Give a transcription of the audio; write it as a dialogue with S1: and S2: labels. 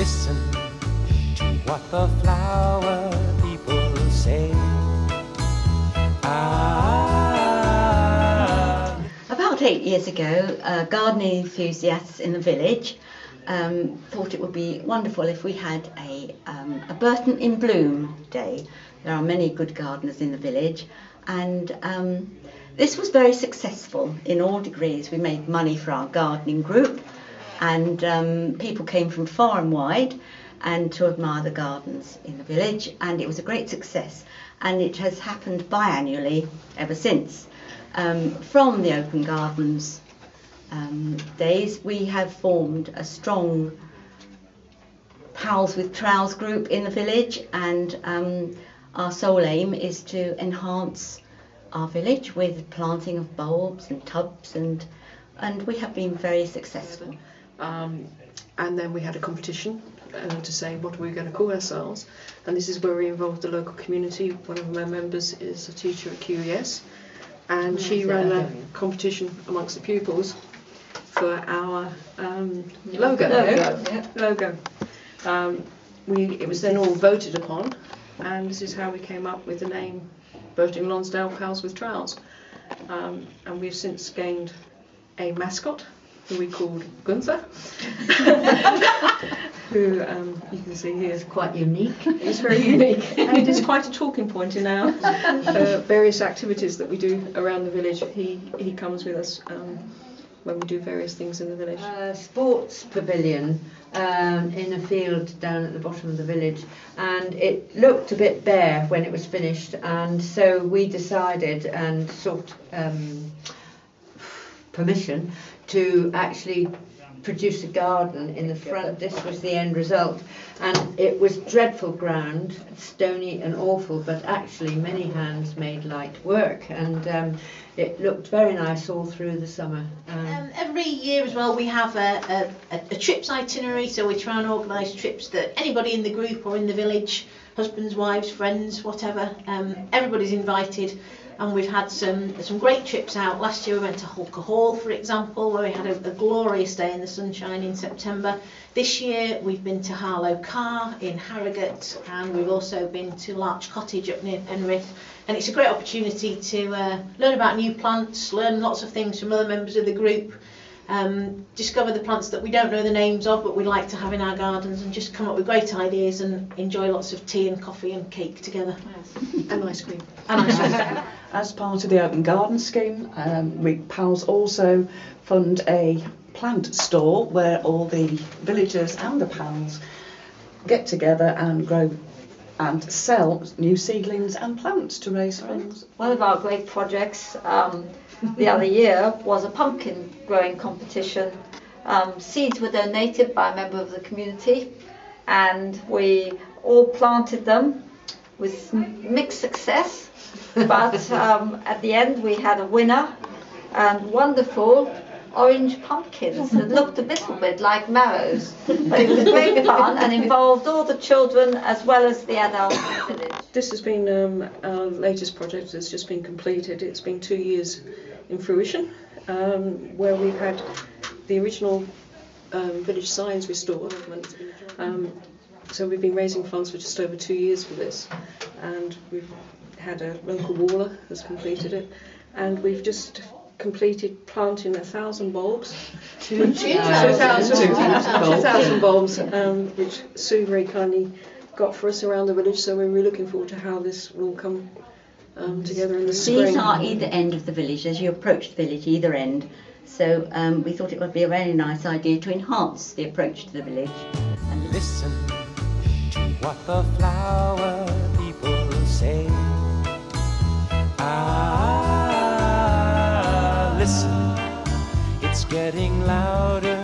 S1: Listen to what the flower people say.
S2: About 8 years ago, gardening enthusiasts in the village thought it would be wonderful if we had a Burton in Bloom day. There are many good gardeners in the village, and this was very successful in all degrees. We made money for our gardening group, and people came from far and wide and to admire the gardens in the village, and it was a great success, and it has happened biannually ever since. From the Open Gardens days, we have formed a strong Pals with Trowels group in the village, and our sole aim is to enhance our village with planting of bulbs and tubs, and we have been very successful.
S3: And then we had a competition to say what we were going to call ourselves, and this is where we involved the local community. One of my members is a teacher at QES, and she ran a competition amongst the pupils for our logo. It was then all voted upon, and this is how we came up with the name Burton Lonsdale Pals with Trowels. And we've since gained a mascot who we called Gunther, who you can see here.
S4: It's quite unique.
S3: It's very unique, and it is quite a talking point in our various activities that we do around the village. He comes with us when we do various things in the village.
S4: Sports pavilion in a field down at the bottom of the village, and it looked a bit bare when it was finished, and so we decided and sought permission to actually produce a garden in the front. This was the end result, and it was dreadful ground, stony and awful, but actually many hands made light work, and it looked very nice all through the summer.
S5: Every year as well we have a trips itinerary, so we try and organise trips that anybody in the group or in the village, husbands, wives, friends, whatever, everybody's invited. And we've had some great trips out. Last year we went to Holker Hall, for example, where we had a glorious day in the sunshine in September. This year we've been to Harlow Carr in Harrogate, and we've also been to Larch Cottage up near Penrith. And it's a great opportunity to learn about new plants, learn lots of things from other members of the group, discover the plants that we don't know the names of but we like to have in our gardens, and just come up with great ideas and enjoy lots of tea and coffee and cake together.
S3: Yes. And ice cream.
S5: And ice cream.
S6: As part of the Open Garden Scheme, Pals also fund a plant store where all the villagers and the Pals get together and grow and sell new seedlings and plants to raise funds.
S7: One of our great projects the other year was a pumpkin growing competition. Seeds were donated by a member of the community, and we all planted them with mixed success. But at the end we had a winner, and wonderful orange pumpkins that looked a little bit like marrows. But it was great fun and involved all the children as well as the adults in the village.
S3: This has been our latest project that's just been completed. It's been 2 years in fruition, where we've had the original village signs restored. So we've been raising funds for just over 2 years for this, and we've had a local waller has completed it, and we've just completed planting 1,000 bulbs. 2,000 bulbs, which Sue very kindly got for us around the village, so we're really looking forward to how this will come together in the spring.
S2: These are either end of the village, as you approach the village, either end. So we thought it would be a very nice idea to enhance the approach to the village. And
S1: Listen to what the flower people say. Listen, it's getting louder